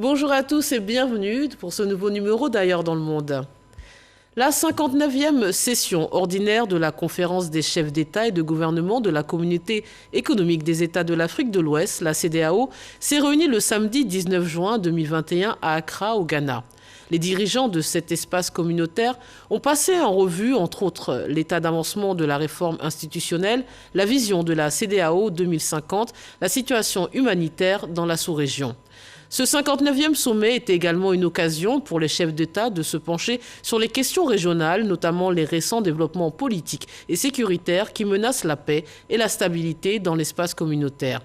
Bonjour à tous et bienvenue pour ce nouveau numéro d'Ailleurs dans le monde. La 59e session ordinaire de la conférence des chefs d'État et de gouvernement de la Communauté économique des États de l'Afrique de l'Ouest, la CEDEAO, s'est réunie le samedi 19 juin 2021 à Accra, au Ghana. Les dirigeants de cet espace communautaire ont passé en revue, entre autres, l'état d'avancement de la réforme institutionnelle, la vision de la CEDEAO 2050, la situation humanitaire dans la sous-région. Ce 59e sommet était également une occasion pour les chefs d'État de se pencher sur les questions régionales, notamment les récents développements politiques et sécuritaires qui menacent la paix et la stabilité dans l'espace communautaire.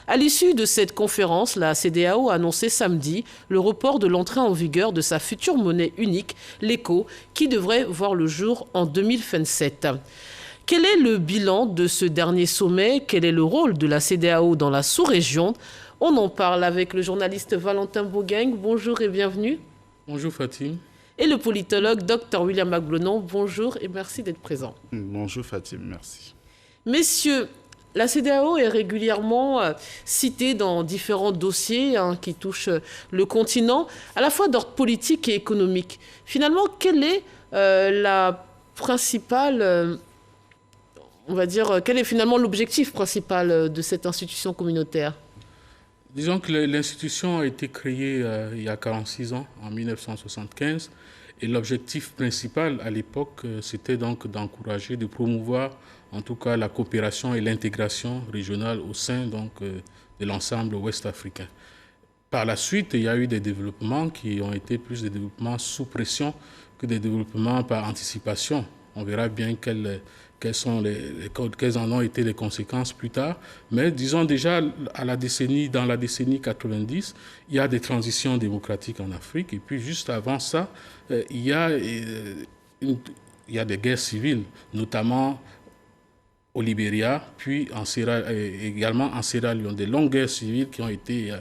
À l'issue de cette conférence, la CEDEAO a annoncé samedi le report de l'entrée en vigueur de sa future monnaie unique, l'ECO, qui devrait voir le jour en 2027. Quel est le bilan de ce dernier sommet? Quel est le rôle de la CEDEAO dans la sous-région? On en parle avec le journaliste Valentin Bougaing. Bonjour et bienvenue. Bonjour Fatim. Et le politologue Dr William Maglonon. Bonjour et merci d'être présent. Bonjour Fatim, merci. Messieurs, la CEDEAO est régulièrement citée dans différents dossiers qui touchent le continent, à la fois d'ordre politique et économique. Finalement, quelle est la principale... quel est finalement l'objectif principal de cette institution communautaire? Disons que l'institution a été créée il y a 46 ans, en 1975, et l'objectif principal à l'époque, c'était donc d'encourager, de promouvoir en tout cas la coopération et l'intégration régionale au sein de l'ensemble ouest-africain. Par la suite, il y a eu des développements qui ont été plus des développements sous pression que des développements par anticipation. On verra bien quelles en ont été les conséquences plus tard. Mais disons déjà, dans la décennie 90, il y a des transitions démocratiques en Afrique. Et puis juste avant ça, il y a des guerres civiles, notamment au Libéria, puis également en Sierra Leone. Des longues guerres civiles qui ont été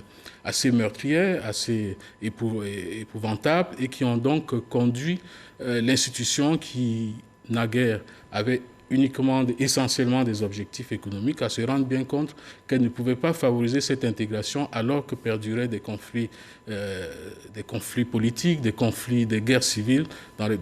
assez meurtrières, assez épouvantables, et qui ont donc conduit l'institution qui naguère avait essentiellement des objectifs économiques, à se rendre bien compte qu'elle ne pouvait pas favoriser cette intégration alors que perduraient des conflits politiques, des guerres civiles.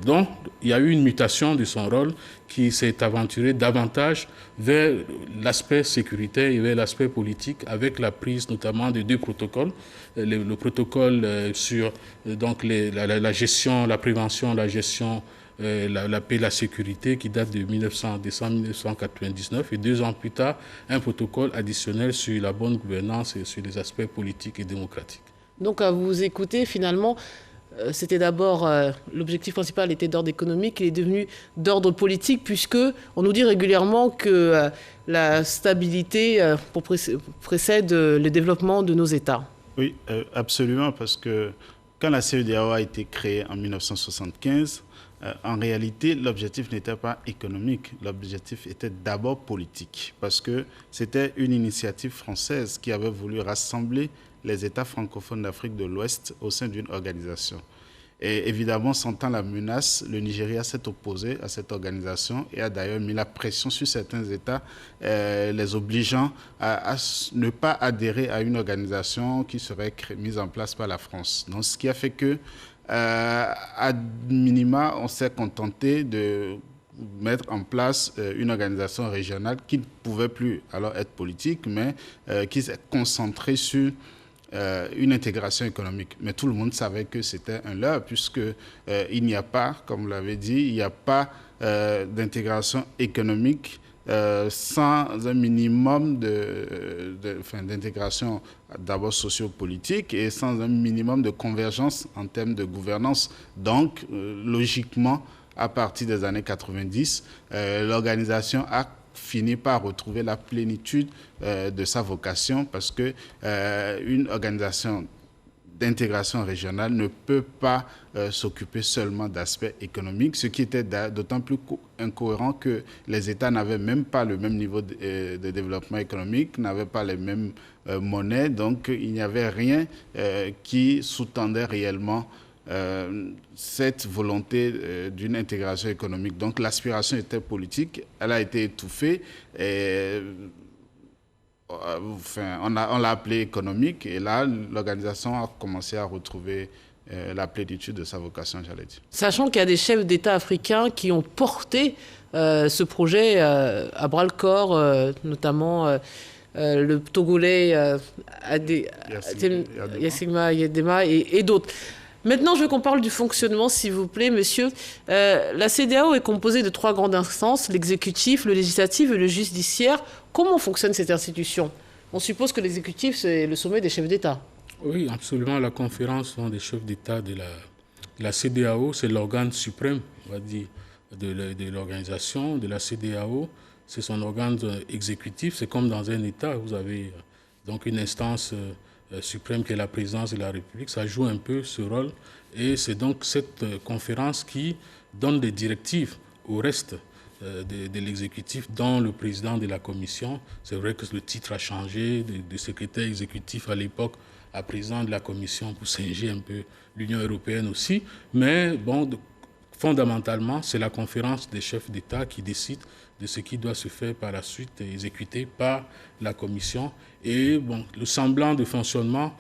Donc, il y a eu une mutation de son rôle qui s'est aventurée davantage vers l'aspect sécuritaire et vers l'aspect politique, avec la prise notamment de deux protocoles. Le protocole sur la gestion, la prévention, la gestion, la paix et la sécurité qui date de décembre 1999 et 2 ans plus tard, un protocole additionnel sur la bonne gouvernance et sur les aspects politiques et démocratiques. Donc à vous écouter, finalement, c'était d'abord, l'objectif principal était d'ordre économique, il est devenu d'ordre politique puisque on nous dit régulièrement que la stabilité précède le développement de nos États. Oui, absolument, parce que quand la CEDEAO a été créée en 1975, en réalité, l'objectif n'était pas économique, l'objectif était d'abord politique, parce que c'était une initiative française qui avait voulu rassembler les États francophones d'Afrique de l'Ouest au sein d'une organisation. Et évidemment, sentant la menace, le Nigeria s'est opposé à cette organisation et a d'ailleurs mis la pression sur certains États, les obligeant à ne pas adhérer à une organisation qui serait mise en place par la France. Donc, ce qui a fait que à minima, on s'est contenté de mettre en place une organisation régionale qui ne pouvait plus alors être politique, mais qui s'est concentrée sur une intégration économique. Mais tout le monde savait que c'était un leurre, puisqu'il n'y a pas, comme vous l'avez dit, il n'y a pas d'intégration économique sans un minimum d'intégration d'abord sociopolitique et sans un minimum de convergence en termes de gouvernance. Donc, logiquement, à partir des années 90, l'organisation a fini par retrouver la plénitude de sa vocation parce qu'une organisation d'intégration régionale ne peut pas s'occuper seulement d'aspects économiques, ce qui était d'autant plus incohérent que les États n'avaient même pas le même niveau de développement économique, n'avaient pas les mêmes monnaies, donc il n'y avait rien qui sous-tendait réellement cette volonté d'une intégration économique. Donc l'aspiration était politique, elle a été étouffée et on l'a appelé économique, et là, l'organisation a commencé à retrouver la plénitude de sa vocation, j'allais dire. Sachant qu'il y a des chefs d'État africains qui ont porté ce projet à bras-le-corps, notamment le Togolais Yassima Yedema et d'autres. Maintenant, je veux qu'on parle du fonctionnement, s'il vous plaît, monsieur. La CEDEAO est composée de 3 grandes instances, l'exécutif, le législatif et le judiciaire. Comment fonctionne cette institution? On suppose que l'exécutif, c'est le sommet des chefs d'État. Oui, absolument. La conférence des chefs d'État de la CEDEAO, c'est l'organe suprême, on va dire, de l'organisation de la CEDEAO. C'est son organe exécutif. C'est comme dans un État, vous avez donc une instance suprême qui est la présidence de la République. Ça joue un peu ce rôle. Et c'est donc cette conférence qui donne des directives au reste de l'exécutif, dont le président de la commission. C'est vrai que le titre a changé de secrétaire exécutif à l'époque à président de la commission pour singer un peu l'Union européenne aussi. Mais bon, fondamentalement, c'est la conférence des chefs d'État qui décide de ce qui doit se faire par la suite, exécuté par la commission. Et bon, le semblant de fonctionnement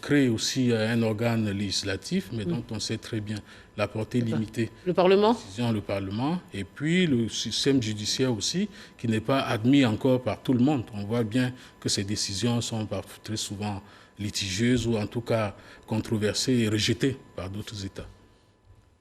crée aussi un organe législatif, mais dont on sait très bien la portée limitée. Le Parlement ? Le Parlement. Et puis le système judiciaire aussi, qui n'est pas admis encore par tout le monde. On voit bien que ces décisions sont très souvent litigieuses ou en tout cas controversées et rejetées par d'autres États,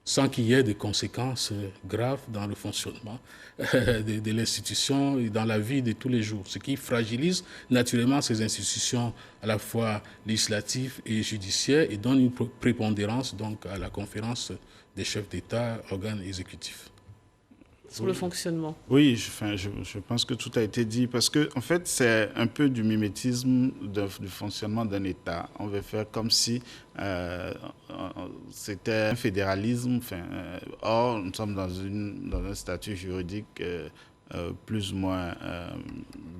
sans qu'il y ait de conséquences graves dans le fonctionnement de l'institution et dans la vie de tous les jours, ce qui fragilise naturellement ces institutions à la fois législatives et judiciaires et donne une prépondérance donc à la conférence des chefs d'État, organe exécutif. Sur le fonctionnement. Oui, je pense que tout a été dit, parce que en fait, c'est un peu du mimétisme du fonctionnement d'un État. On veut faire comme si c'était un fédéralisme. Or, nous sommes dans un statut juridique plus ou moins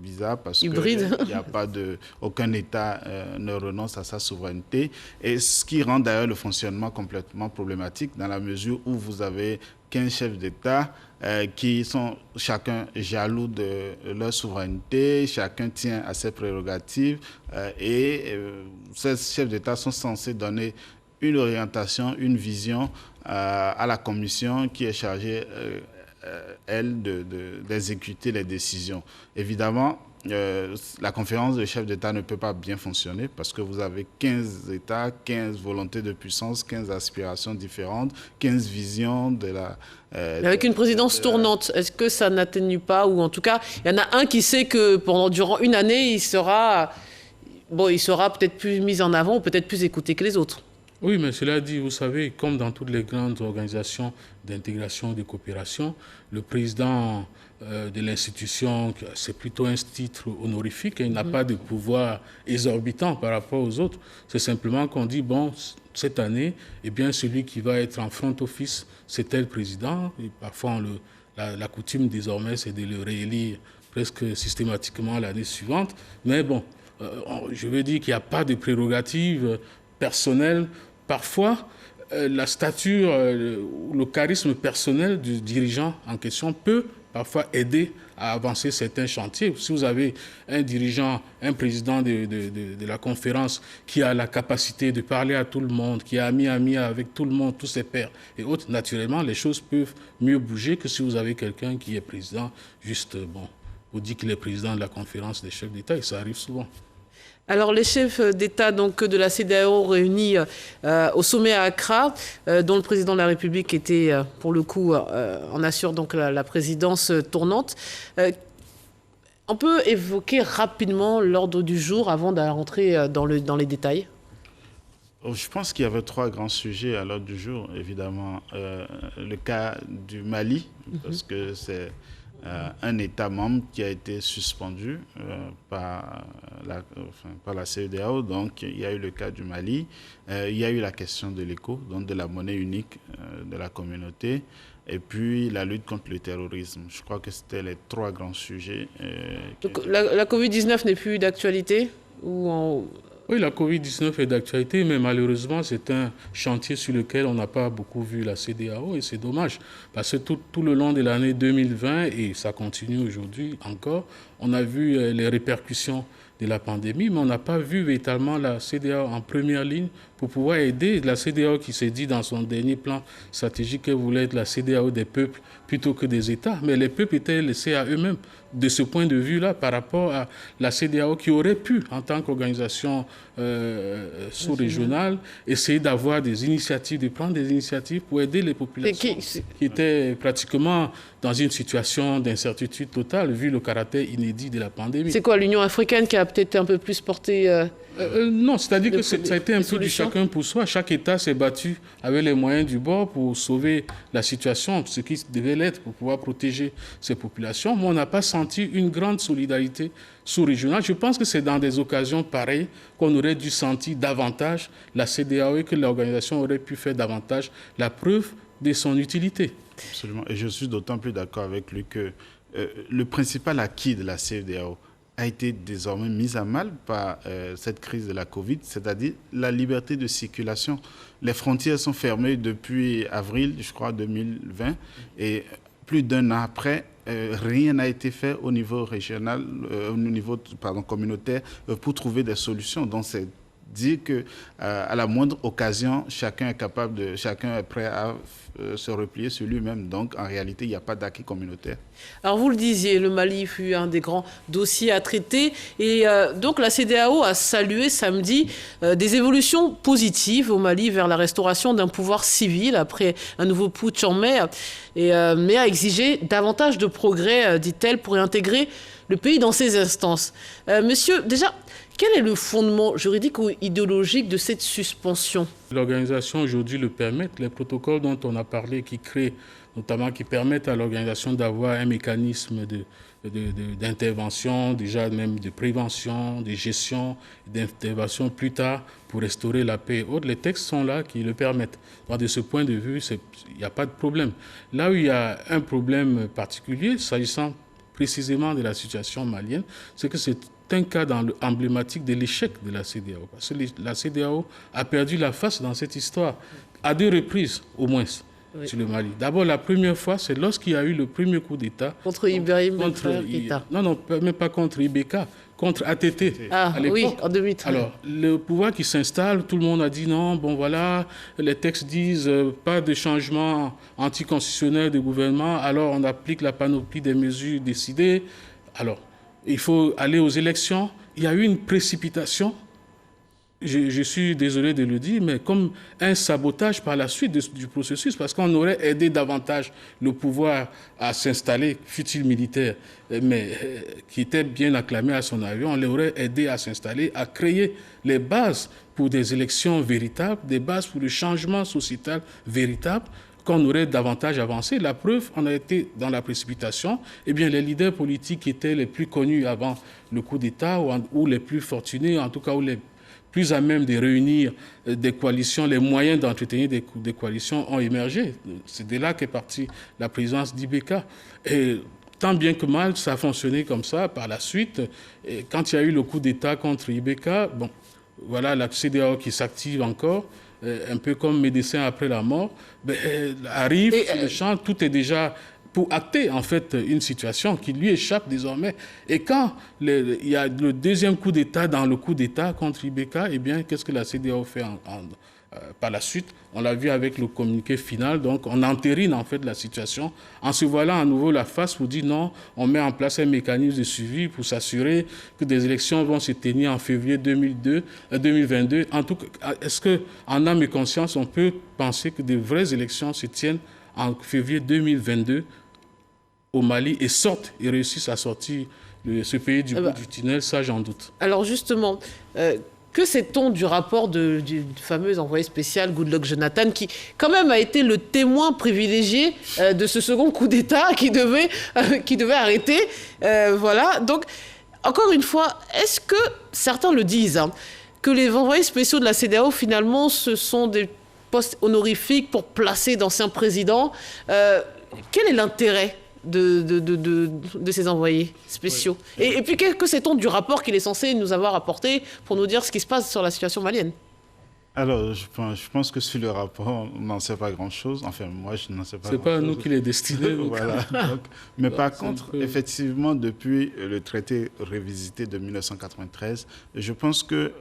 bizarre, parce hybride. qu'il n'y a pas aucun État ne renonce à sa souveraineté, et ce qui rend d'ailleurs le fonctionnement complètement problématique, dans la mesure où vous avez 15 chefs d'État qui sont chacun jaloux de leur souveraineté, chacun tient à ses prérogatives, et ces chefs d'État sont censés donner une orientation, une vision à la commission qui est chargée, elle, d'exécuter les décisions. Évidemment, la conférence des chefs d'État ne peut pas bien fonctionner parce que vous avez 15 États, 15 volontés de puissance, 15 aspirations différentes, 15 visions de la... Avec une présidence tournante, est-ce que ça n'atténue pas, ou en tout cas, il y en a un qui sait que durant une année, il sera peut-être plus mis en avant ou peut-être plus écouté que les autres? Oui, mais cela dit, vous savez, comme dans toutes les grandes organisations d'intégration et de coopération, le président de l'institution, c'est plutôt un titre honorifique, et il n'a pas de pouvoir exorbitant par rapport aux autres. C'est simplement qu'on dit, bon, cette année, eh bien, celui qui va être en front office, c'est tel président. Et parfois, la coutume désormais, c'est de le réélire presque systématiquement l'année suivante. Mais bon, je veux dire qu'il n'y a pas de prérogative personnelle. Parfois, la stature ou le charisme personnel du dirigeant en question peut parfois aider à avancer certains chantiers. Si vous avez un dirigeant, un président de la conférence qui a la capacité de parler à tout le monde, qui est ami avec tout le monde, tous ses pairs et autres, naturellement, les choses peuvent mieux bouger que si vous avez quelqu'un qui est président, juste, vous dites qu'il est président de la conférence des chefs d'État, et ça arrive souvent. Alors, les chefs d'État donc, de la CEDEAO réunis au sommet à Accra, dont le président de la République était, pour le coup, en assure donc la présidence tournante. On peut évoquer rapidement l'ordre du jour avant de rentrer dans les détails? Je pense qu'il y avait 3 grands sujets à l'ordre du jour. Évidemment, le cas du Mali, parce que c'est un État membre qui a été suspendu par la CEDEAO. Donc, il y a eu le cas du Mali. Il y a eu la question de l'éco, donc de la monnaie unique de la communauté. Et puis, la lutte contre le terrorisme. Je crois que c'était les 3 grands sujets. Donc, la Covid-19 n'est plus d'actualité, ou Oui, la Covid-19 est d'actualité, mais malheureusement, c'est un chantier sur lequel on n'a pas beaucoup vu la CEDEAO, et c'est dommage, parce que tout le long de l'année 2020, et ça continue aujourd'hui encore, on a vu les répercussions de la pandémie, mais on n'a pas vu véritablement la CEDEAO en première ligne pour pouvoir aider la CEDEAO qui s'est dit dans son dernier plan stratégique qu'elle voulait être la CEDEAO des peuples plutôt que des États. Mais les peuples étaient laissés à eux-mêmes de ce point de vue-là par rapport à la CEDEAO qui aurait pu, en tant qu'organisation sous-régionale, essayer d'avoir des initiatives, de prendre des initiatives pour aider les populations qui étaient pratiquement dans une situation d'incertitude totale vu le caractère inédit de la pandémie. C'est quoi, l'Union africaine qui a peut-être un peu plus porté non, c'est-à-dire que ça a été un peu du chacun pour soi. Chaque État s'est battu avec les moyens du bord pour sauver la situation, ce qui devait l'être pour pouvoir protéger ces populations. Mais on n'a pas senti une grande solidarité sous-régionale. Je pense que c'est dans des occasions pareilles qu'on aurait dû sentir davantage la CEDEAO et que l'organisation aurait pu faire davantage la preuve de son utilité. Absolument. Et je suis d'autant plus d'accord avec lui que le principal acquis de la CEDEAO a été désormais mise à mal par cette crise de la Covid, c'est-à-dire la liberté de circulation. Les frontières sont fermées depuis avril, je crois, 2020, et plus d'un an après, rien n'a été fait au niveau régional, au niveau communautaire, pour trouver des solutions. Donc, c'est dire que à la moindre occasion, chacun est prêt à se replier sur lui-même. Donc, en réalité, il n'y a pas d'acquis communautaire. Alors, vous le disiez, le Mali fut un des grands dossiers à traiter. Et donc, la CEDEAO a salué samedi des évolutions positives au Mali vers la restauration d'un pouvoir civil après un nouveau putsch en mai, mais a exigé davantage de progrès, dit-elle, pour intégrer le pays dans ses instances. Monsieur, déjà, quel est le fondement juridique ou idéologique de cette suspension? L'organisation aujourd'hui le permet. Les protocoles dont on a parlé qui créent, notamment qui permettent à l'organisation d'avoir un mécanisme d'intervention, déjà même de prévention, de gestion, d'intervention plus tard pour restaurer la paix et autres. Les textes sont là qui le permettent. Donc, de ce point de vue, il n'y a pas de problème. Là où il y a un problème particulier, s'agissant précisément de la situation malienne, c'est que c'est un cas emblématique de l'échec de la CEDEAO. Parce que la CEDEAO a perdu la face dans cette histoire, à 2 reprises au moins, sur le Mali. D'abord, la première fois, c'est lorsqu'il y a eu le premier coup d'État. Contre Ibrahim Keïta. Non, même pas contre Ibeka, contre ATT. Ah oui, en 2013. Alors, le pouvoir qui s'installe, tout le monde a dit non, bon voilà, les textes disent pas de changement anticonstitutionnel de gouvernement, alors on applique la panoplie des mesures décidées. Alors, il faut aller aux élections. Il y a eu une précipitation. Je suis désolé de le dire, mais comme un sabotage par la suite du processus, parce qu'on aurait aidé davantage le pouvoir à s'installer, fut-il militaire, mais qui était bien acclamé à son avis, on l'aurait aidé à s'installer, à créer les bases pour des élections véritables, des bases pour le changement sociétal véritable, qu'on aurait davantage avancé. La preuve, on a été dans la précipitation. Eh bien, les leaders politiques qui étaient les plus connus avant le coup d'État ou les plus fortunés, en tout cas, ou les plus à même de réunir des coalitions, les moyens d'entretenir des coalitions ont émergé. C'est de là qu'est partie la présidence d'Ibeka. Et tant bien que mal, ça a fonctionné comme ça. Par la suite, quand il y a eu le coup d'État contre Ibeka, bon, voilà la CEDEAO qui s'active encore, un peu comme médecin après la mort, arrive sur le champ, tout est déjà pour acter en fait une situation qui lui échappe désormais. Et quand il y a le deuxième coup d'État dans le coup d'État contre Ibeka, eh bien, qu'est-ce que la CEDEAO fait par la suite? On l'a vu avec le communiqué final, donc on entérine en fait la situation en se voilant à nouveau la face pour dire non, on met en place un mécanisme de suivi pour s'assurer que des élections vont se tenir en février 2022. En tout cas, est-ce qu'en âme et conscience, on peut penser que de vraies élections se tiennent en février 2022 au Mali et réussissent à sortir ce pays du bout du tunnel? Ça, j'en doute. Alors justement, que sait-on du rapport du fameux envoyé spécial Goodluck Jonathan, qui quand même a été le témoin privilégié de ce second coup d'État qui devait arrêter? Voilà. Donc, encore une fois, est-ce que, certains le disent, que les envoyés spéciaux de la CEDEAO, finalement, ce sont des postes honorifiques pour placer d'anciens présidents? Quel est l'intérêt de ces envoyés spéciaux. Oui. Et puis, que sait-on du rapport qu'il est censé nous avoir apporté pour nous dire ce qui se passe sur la situation malienne? Alors, je pense que sur le rapport, on n'en sait pas grand-chose. Enfin, moi, je n'en sais pas grand-chose. C'est pas à nous qu'il est destiné. Voilà. Mais par contre, effectivement, depuis le traité revisité de 1993, je pense que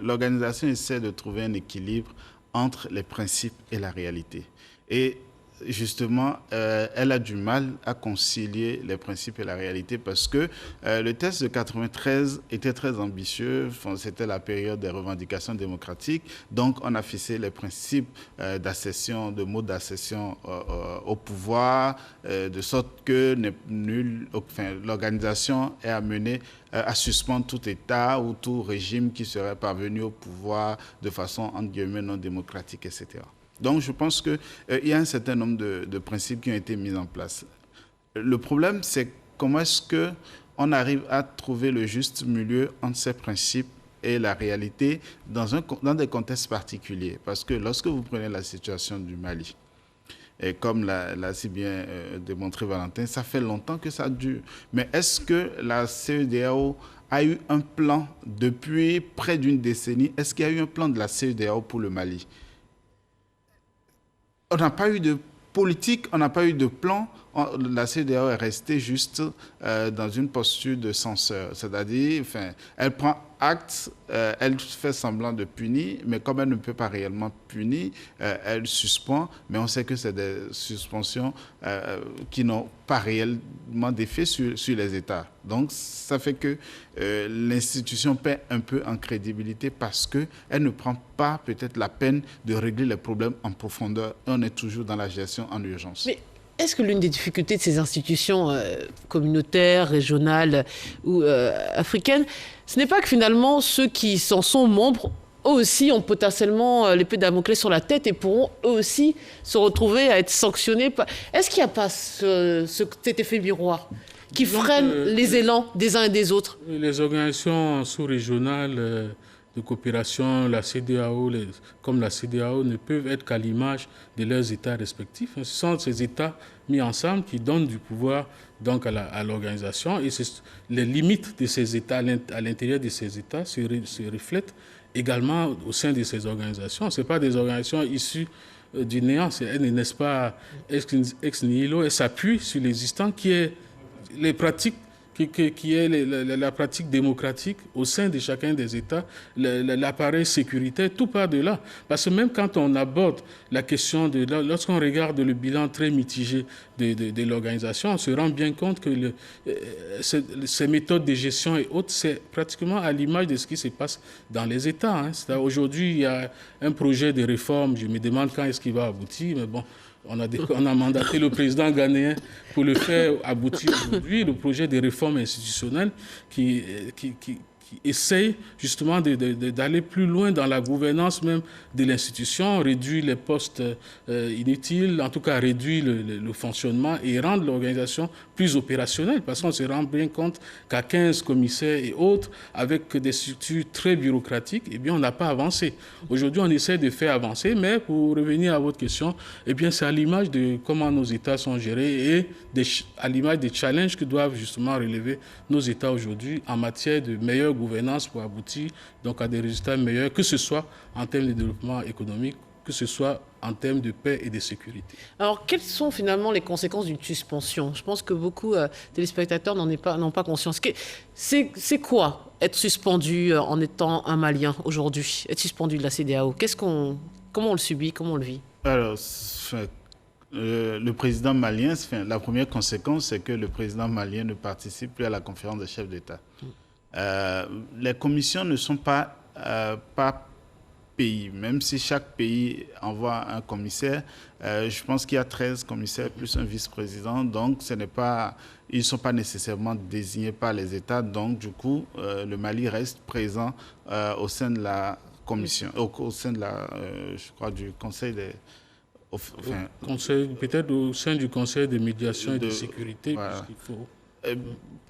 l'organisation essaie de trouver un équilibre entre les principes et la réalité. Et justement, elle a du mal à concilier les principes et la réalité parce que le texte de 93 était très ambitieux. C'était la période des revendications démocratiques. Donc, on a fixé les principes d'accession, de mode d'accession au pouvoir, de sorte que l'organisation est amenée à suspendre tout État ou tout régime qui serait parvenu au pouvoir de façon, entre guillemets, non démocratique, etc. Donc, je pense qu'il y a un certain nombre de principes qui ont été mis en place. Le problème, c'est comment est-ce qu'on arrive à trouver le juste milieu entre ces principes et la réalité dans des contextes particuliers. Parce que lorsque vous prenez la situation du Mali, et comme l'a si bien démontré Valentin, ça fait longtemps que ça dure. Mais est-ce que la CEDEAO a eu un plan depuis près d'une décennie? Est-ce qu'il y a eu un plan de la CEDEAO pour le Mali? On n'a pas eu de politique, on n'a pas eu de plan. La CEDEAO est restée juste dans une posture de censeur. C'est-à-dire, elle prend acte, elle fait semblant de punir, mais comme elle ne peut pas réellement punir, elle suspend. Mais on sait que c'est des suspensions qui n'ont pas réellement d'effet sur les États. Donc, ça fait que l'institution perd un peu en crédibilité parce qu'elle ne prend pas peut-être la peine de régler les problèmes en profondeur. On est toujours dans la gestion en urgence. Mais est-ce que l'une des difficultés de ces institutions communautaires, régionales ou africaines, ce n'est pas que finalement ceux qui s'en sont membres, eux aussi ont potentiellement l'épée de Damoclès sur la tête et pourront eux aussi se retrouver à être sanctionnés? Est-ce qu'il n'y a pas cet effet miroir qui freine les élans des uns et des autres? Les organisations sous-régionales de coopération, la CEDEAO, comme la CEDEAO, ne peuvent être qu'à l'image de leurs États respectifs. Ce sont ces États mis ensemble qui donnent du pouvoir donc à l'organisation. Et les limites de ces États, à l'intérieur de ces États, se reflètent également au sein de ces organisations. Ce ne sont pas des organisations issues du néant, elles n'est pas ex nihilo, elles s'appuient sur l'existant qui est les pratiques qui est la pratique démocratique au sein de chacun des États, l'appareil sécuritaire, tout part de là. Parce que même quand on aborde la question lorsqu'on regarde le bilan très mitigé de l'organisation, on se rend bien compte que ces méthodes de gestion et autres, c'est pratiquement à l'image de ce qui se passe dans les États. Hein. Aujourd'hui, il y a un projet de réforme, je me demande quand est-ce qu'il va aboutir, mais bon, on a mandaté le président ghanéen pour le faire aboutir aujourd'hui, le projet de réforme institutionnelle qui essaye justement d'aller plus loin dans la gouvernance même de l'institution, réduire les postes inutiles, en tout cas réduire le fonctionnement et rendre l'organisation plus opérationnelle. Parce qu'on se rend bien compte qu'à 15 commissaires et autres, avec des structures très bureaucratiques, eh bien, on n'a pas avancé. Aujourd'hui, on essaie de faire avancer, mais pour revenir à votre question, eh bien, c'est à l'image de comment nos États sont gérés et à l'image des challenges que doivent justement relever nos États aujourd'hui en matière de meilleure gouvernance pour aboutir donc à des résultats meilleurs, que ce soit en termes de développement économique, que ce soit en termes de paix et de sécurité. Alors, quelles sont finalement les conséquences d'une suspension? Je pense que beaucoup de téléspectateurs n'ont pas conscience. C'est quoi être suspendu en étant un Malien aujourd'hui, être suspendu de la CEDEAO? Comment on le subit, comment on le vit? Alors, le président malien, la première conséquence, c'est que le président malien ne participe plus à la conférence des chefs d'État. Les commissions ne sont pas pays. Même si chaque pays envoie un commissaire, je pense qu'il y a 13 commissaires plus un vice-président. Donc, ils ne sont pas nécessairement désignés par les États. Donc, du coup, le Mali reste présent au sein de la commission, au sein de je crois, du Conseil des... peut-être au sein du Conseil de médiation et de sécurité. Voilà.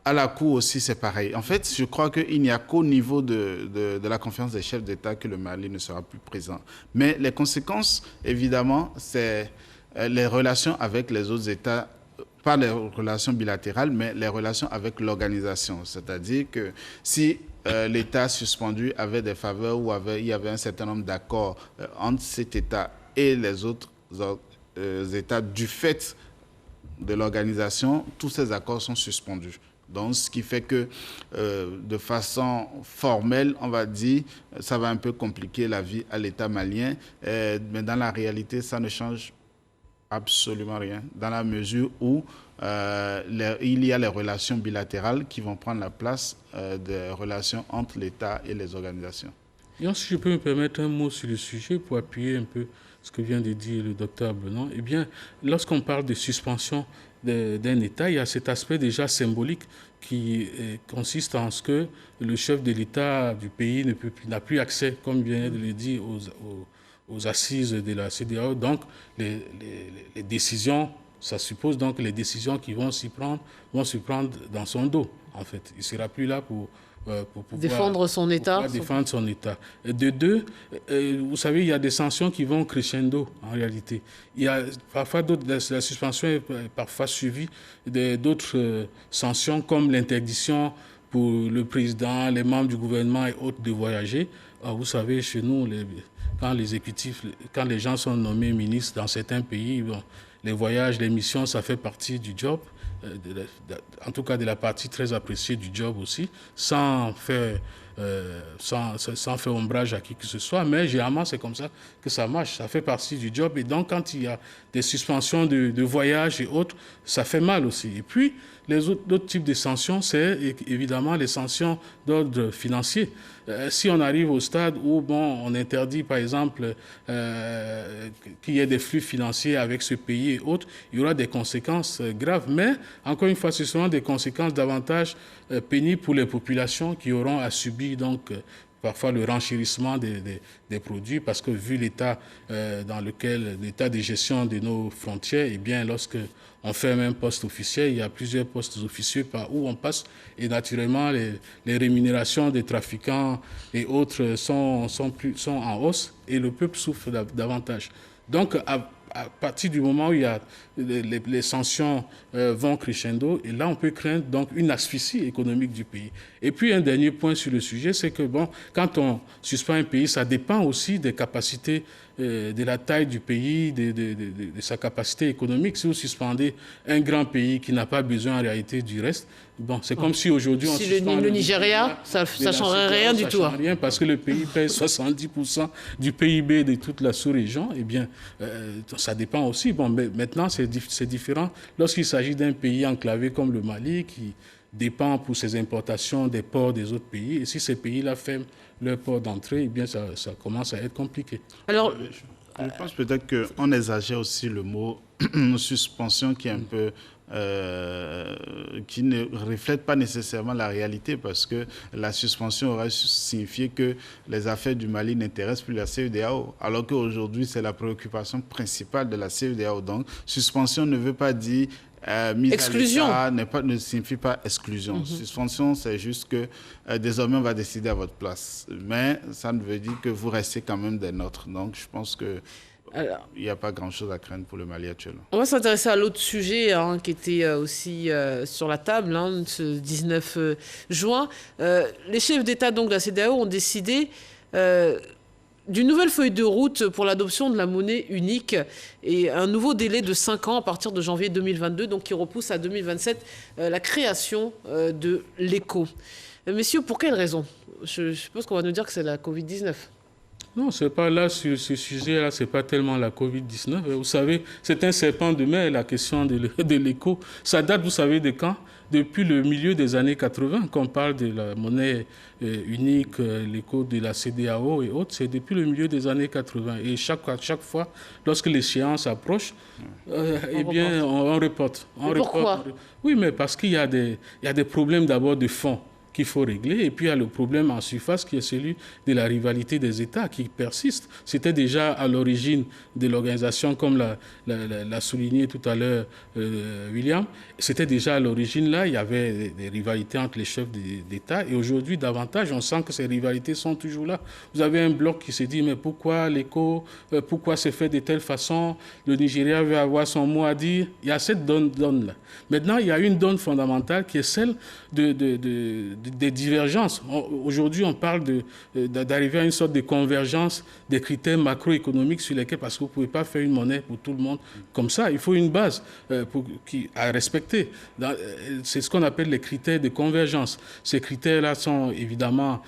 À la Cour aussi, c'est pareil. En fait, je crois qu'il n'y a qu'au niveau de la conférence des chefs d'État que le Mali ne sera plus présent. Mais les conséquences, évidemment, c'est les relations avec les autres États pas les relations bilatérales, mais les relations avec l'organisation. C'est-à-dire que si l'État suspendu avait des faveurs ou il y avait un certain nombre d'accords entre cet État et les autres États du fait de l'organisation, tous ces accords sont suspendus. Donc, ce qui fait que, de façon formelle, on va dire, ça va un peu compliquer la vie à l'État malien. Mais dans la réalité, ça ne change absolument rien, dans la mesure où il y a les relations bilatérales qui vont prendre la place des relations entre l'État et les organisations. Et si je peux me permettre un mot sur le sujet pour appuyer un peu ce que vient de dire le docteur Benon, eh bien, lorsqu'on parle de suspension d'un État, il y a cet aspect déjà symbolique qui consiste en ce que le chef de l'État du pays n'a plus accès, comme vient de le dire, aux assises de la CEDEAO. Donc, les décisions, ça suppose donc les décisions qui vont se prendre dans son dos, en fait. Il ne sera plus là pour pouvoir défendre son État. Défendre son État. De deux, vous savez, il y a des sanctions qui vont crescendo, en réalité. Il y a parfois la suspension est parfois suivie d'autres sanctions, comme l'interdiction pour le président, les membres du gouvernement et autres de voyager. Alors, vous savez, chez nous, quand les gens sont nommés ministres dans certains pays, bon, les voyages, les missions, ça fait partie du job. En tout cas de la partie très appréciée du job aussi, sans faire ombrage à qui que ce soit, mais généralement c'est comme ça que ça marche, ça fait partie du job. Et donc quand il y a des suspensions de voyages et autres, ça fait mal aussi. Et puis les autres types de sanctions, c'est évidemment les sanctions d'ordre financier. Si on arrive au stade où on interdit par exemple qu'il y ait des flux financiers avec ce pays et autres, il y aura des conséquences graves. Mais encore une fois, ce seront des conséquences davantage pénibles pour les populations qui auront à subir donc parfois le renchérissement des produits, parce que vu l'état l'état de gestion de nos frontières, eh bien lorsque on ferme un poste officiel, il y a plusieurs postes officieux par où on passe, et naturellement les rémunérations des trafiquants et autres sont en hausse, et le peuple souffre davantage. Donc à partir du moment où il y a les sanctions vont crescendo, et là on peut craindre donc une asphyxie économique du pays. Et puis un dernier point sur le sujet, c'est que quand on suspend un pays, ça dépend aussi des capacités, de la taille du pays, de sa capacité économique. Si vous suspendez un grand pays qui n'a pas besoin en réalité du reste, c'est comme si aujourd'hui on suspend le Nigeria, ça ne changerait rien du tout. Ça ne change rien parce que le pays paye 70% du PIB de toute la sous-région. Eh bien, ça dépend aussi. Mais maintenant, c'est différent lorsqu'il s'agit d'un pays enclavé comme le Mali qui dépend pour ses importations des ports des autres pays. Et si ces pays-là ferment leur port d'entrée, eh bien, ça commence à être compliqué. Alors, je pense peut-être qu'on exagère aussi le mot suspension qui est un peu... qui ne reflète pas nécessairement la réalité, parce que la suspension aurait signifié que les affaires du Mali n'intéressent plus la CEDEAO, alors qu'aujourd'hui c'est la préoccupation principale de la CEDEAO. Donc suspension ne veut pas dire mise exclusion. à l'état, ne signifie pas exclusion. Suspension, c'est juste que désormais on va décider à votre place, mais ça ne veut dire que vous restez quand même des nôtres. Donc je pense que il n'y a pas grand-chose à craindre pour le Mali actuellement. On va s'intéresser à l'autre sujet qui était aussi sur la table, ce 19 juin. Les chefs d'État donc, de la CEDEAO ont décidé d'une nouvelle feuille de route pour l'adoption de la monnaie unique et un nouveau délai de 5 ans à partir de janvier 2022, donc qui repousse à 2027 la création de l'ECO. Messieurs, pour quelles raisons ? Je suppose qu'on va nous dire que c'est la Covid-19. Non, c'est pas là, sur ce sujet-là, c'est pas tellement la Covid-19. Vous savez, c'est un serpent de mer, la question de l'ECO. Ça date, vous savez, de quand ? Depuis le milieu des années 80, qu'on parle de la monnaie unique, l'ECO de la CEDEAO et autres, c'est depuis le milieu des années 80. Et chaque fois, lorsque l'échéance approche, on reporte. Pourquoi ? Oui, mais parce qu'il y a des problèmes d'abord de fond. qu'il faut régler. Et puis il y a le problème en surface qui est celui de la rivalité des États qui persiste. C'était déjà à l'origine de l'organisation, comme l'a souligné tout à l'heure William. C'était déjà à l'origine là, il y avait des rivalités entre les chefs d'État. Et aujourd'hui, davantage, on sent que ces rivalités sont toujours là. Vous avez un bloc qui se dit, mais pourquoi pourquoi c'est fait de telle façon? Le Nigeria veut avoir son mot à dire. Il y a cette donne-là. Maintenant, il y a une donne fondamentale qui est celle des divergences. Aujourd'hui, on parle d'arriver à une sorte de convergence des critères macroéconomiques sur lesquels, parce que vous ne pouvez pas faire une monnaie pour tout le monde comme ça. Il faut une base à respecter. C'est ce qu'on appelle les critères de convergence. Ces critères-là sont évidemment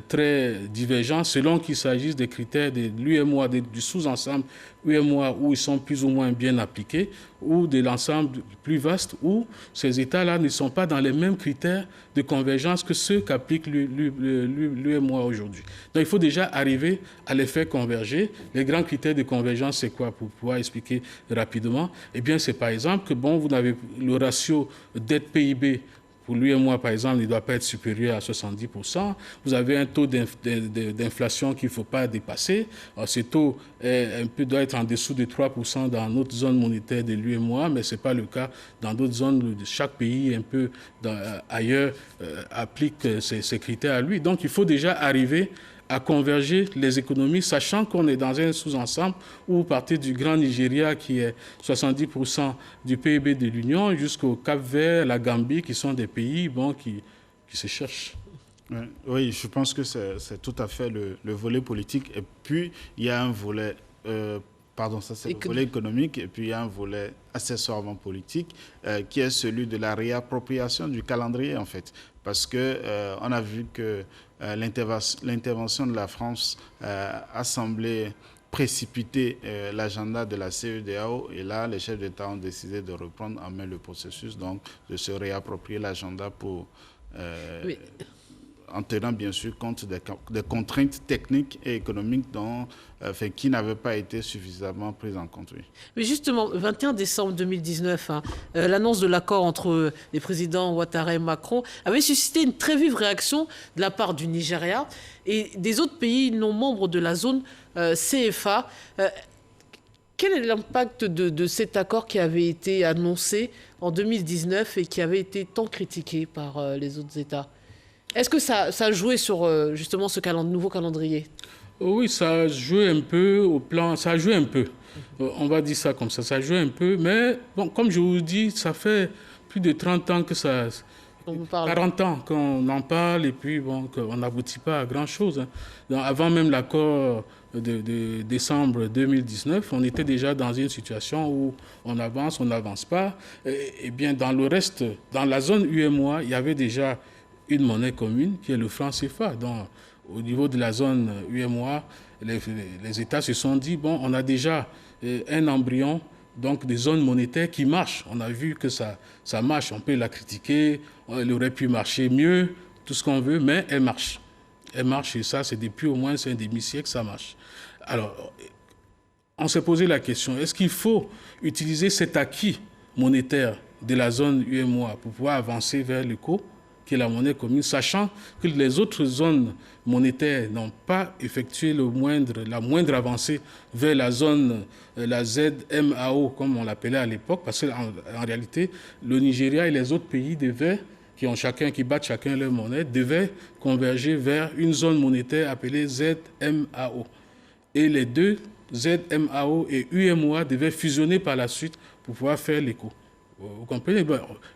très divergents selon qu'il s'agisse des critères de l'UEMOA, du sous-ensemble UEMOA où ils sont plus ou moins bien appliqués, ou de l'ensemble plus vaste où ces États-là ne sont pas dans les mêmes critères de convergence que ceux qu'applique l'UEMOA aujourd'hui. Donc il faut déjà arriver à les faire converger. Les grands critères de convergence, c'est quoi, pour pouvoir expliquer rapidement? Eh bien, c'est par exemple que vous avez le ratio dette-PIB. Pour l'UEMOA, par exemple, il ne doit pas être supérieur à 70%. Vous avez un taux d'inflation qu'il ne faut pas dépasser. Alors, ce taux doit être en dessous de 3% dans notre zone monétaire de l'UEMOA, mais ce n'est pas le cas dans d'autres zones. Chaque pays, un peu ailleurs, applique ces critères à lui. Donc, il faut déjà arriver à converger les économies, sachant qu'on est dans un sous-ensemble où vous partez du Grand Nigeria, qui est 70% du PIB de l'Union, jusqu'au Cap-Vert, la Gambie, qui sont des pays qui se cherchent. Oui, je pense que c'est tout à fait le volet politique. Et puis, il y a un volet... ça c'est le volet économique, et puis il y a un volet accessoirement politique qui est celui de la réappropriation du calendrier, en fait. Parce que on a vu que l'intervention de la France a semblé précipiter l'agenda de la CEDEAO, et là, les chefs d'État ont décidé de reprendre en main le processus, donc de se réapproprier l'agenda pour... Oui. En tenant bien sûr compte des contraintes techniques et économiques qui n'avaient pas été suffisamment prises en compte. Oui. Mais justement, le 21 décembre 2019, l'annonce de l'accord entre les présidents Ouattara et Macron avait suscité une très vive réaction de la part du Nigeria et des autres pays non membres de la zone CFA. Quel est l'impact de cet accord qui avait été annoncé en 2019 et qui avait été tant critiqué par les autres États ? Est-ce que ça a joué sur justement ce nouveau calendrier? Oui, ça a joué un peu ça a joué un peu. On va dire ça comme ça, ça a joué un peu. Mais bon, comme je vous dis, ça fait plus de 30 ans que ça... 40 ans qu'on en parle, et puis qu'on n'aboutit pas à grand-chose. Donc, avant même l'accord de décembre 2019, on était déjà dans une situation où on avance, on n'avance pas. Et bien, dans le reste, dans la zone UEMOA, il y avait déjà une monnaie commune qui est le franc CFA. Donc, au niveau de la zone UEMOA, les États se sont dit, on a déjà un embryon, donc des zones monétaires qui marchent. On a vu que ça marche, on peut la critiquer, elle aurait pu marcher mieux, tout ce qu'on veut, mais elle marche. Elle marche, et ça, c'est depuis au moins un demi-siècle que ça marche. Alors, on s'est posé la question, est-ce qu'il faut utiliser cet acquis monétaire de la zone UEMOA pour pouvoir avancer vers l'ECO, qui est la monnaie commune, sachant que les autres zones monétaires n'ont pas effectué la moindre avancée vers la zone, la ZMAO, comme on l'appelait à l'époque, parce qu'en réalité, le Nigeria et les autres pays qui battent chacun leur monnaie, devaient converger vers une zone monétaire appelée ZMAO. Et les deux, ZMAO et UEMOA, devaient fusionner par la suite pour pouvoir faire l'ECO. Vous comprenez?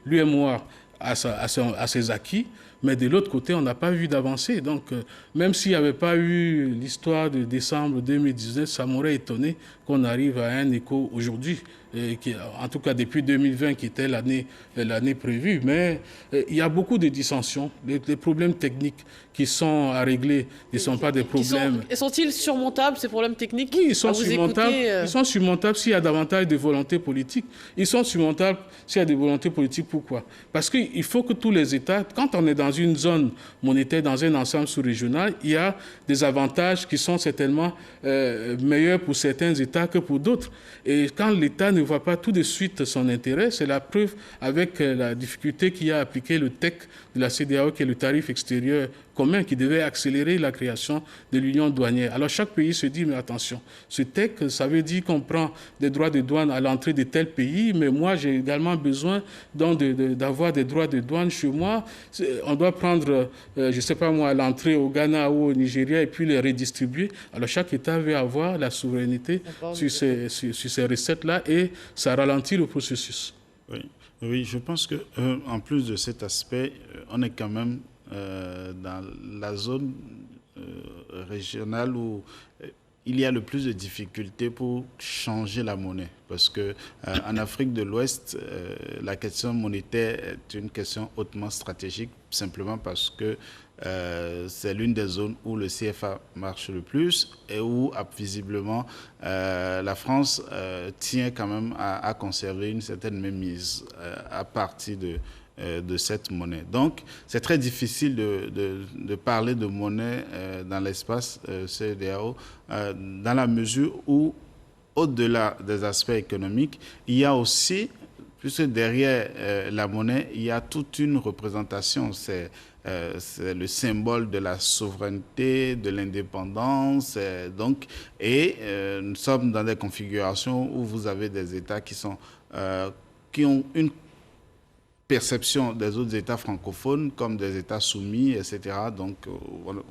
L'UEMOA à ses acquis, mais de l'autre côté, on n'a pas vu d'avancée. Donc, même s'il n'y avait pas eu l'histoire de décembre 2019, ça m'aurait étonné qu'on arrive à un ECO aujourd'hui, en tout cas depuis 2020, qui était l'année prévue. Mais il y a beaucoup de dissensions. Les problèmes techniques qui sont à régler ne sont pas des problèmes... Sont-ils surmontables, ces problèmes techniques? Oui, ils sont surmontables. Ils sont surmontables s'il y a davantage de volonté politique. Ils sont surmontables s'il y a des volontés politiques. Pourquoi? Parce qu'il faut que tous les États, quand on est dans dans une zone monétaire, dans un ensemble sous-régional, il y a des avantages qui sont certainement meilleurs pour certains États que pour d'autres. Et quand l'État ne voit pas tout de suite son intérêt, c'est la preuve avec la difficulté qu'il y a à appliquer le TEC de la CEDEAO, qui est le tarif extérieur commun, qui devait accélérer la création de l'union douanière. Alors chaque pays se dit, mais attention, ce TEC, ça veut dire qu'on prend des droits de douane à l'entrée de tel pays, mais moi j'ai également besoin d'avoir des droits de douane chez moi. On doit prendre, je ne sais pas moi, à l'entrée au Ghana ou au Nigeria et puis les redistribuer. Alors chaque État veut avoir la souveraineté sur ces recettes-là et ça ralentit le processus. Oui, je pense que en plus de cet aspect, on est quand même dans la zone régionale où il y a le plus de difficultés pour changer la monnaie. Parce que en Afrique de l'Ouest, la question monétaire est une question hautement stratégique, simplement parce que c'est l'une des zones où le CFA marche le plus et où visiblement la France tient quand même à conserver une certaine mainmise à partir de cette monnaie. Donc, c'est très difficile de parler de monnaie dans l'espace CEDEAO dans la mesure où, au-delà des aspects économiques, il y a aussi, puisque derrière la monnaie, il y a toute une représentation. C'est le symbole de la souveraineté, de l'indépendance. Nous sommes dans des configurations où vous avez des États qui ont une perception des autres États francophones comme des États soumis, etc. Donc,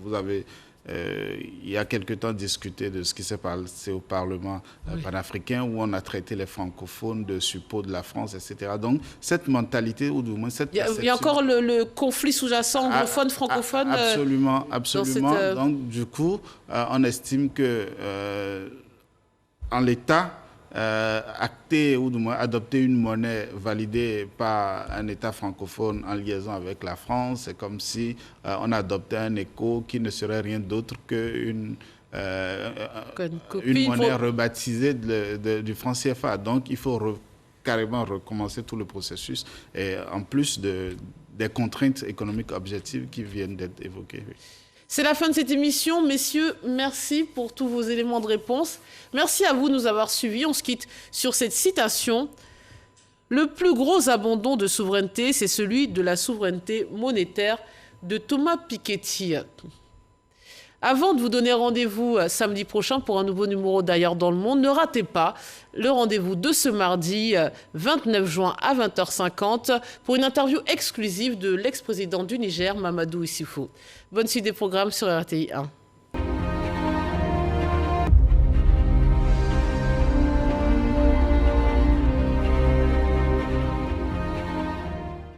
vous avez, il y a quelque temps, discuté de ce qui s'est passé au Parlement panafricain, où on a traité les francophones de suppôts de la France, etc. Donc, cette mentalité, ou du moins cette perception... Il y a encore le conflit sous-jacent anglophone-francophone. Absolument. Donc, du coup, on estime que en l'état, acter ou du moins adopter une monnaie validée par un État francophone en liaison avec la France, c'est comme si on adoptait un écho qui ne serait rien d'autre qu'une monnaie rebaptisée du franc CFA. Donc il faut carrément recommencer tout le processus, et en plus des contraintes économiques objectives qui viennent d'être évoquées. Oui. C'est la fin de cette émission. Messieurs, merci pour tous vos éléments de réponse. Merci à vous de nous avoir suivis. On se quitte sur cette citation. Le plus gros abandon de souveraineté, c'est celui de la souveraineté monétaire de Thomas Piketty. Avant de vous donner rendez-vous samedi prochain pour un nouveau numéro d'Ailleurs dans le monde, ne ratez pas le rendez-vous de ce mardi 29 juin à 20h50 pour une interview exclusive de l'ex-président du Niger, Mamadou Issoufou. Bonne suite des programmes sur RTI 1.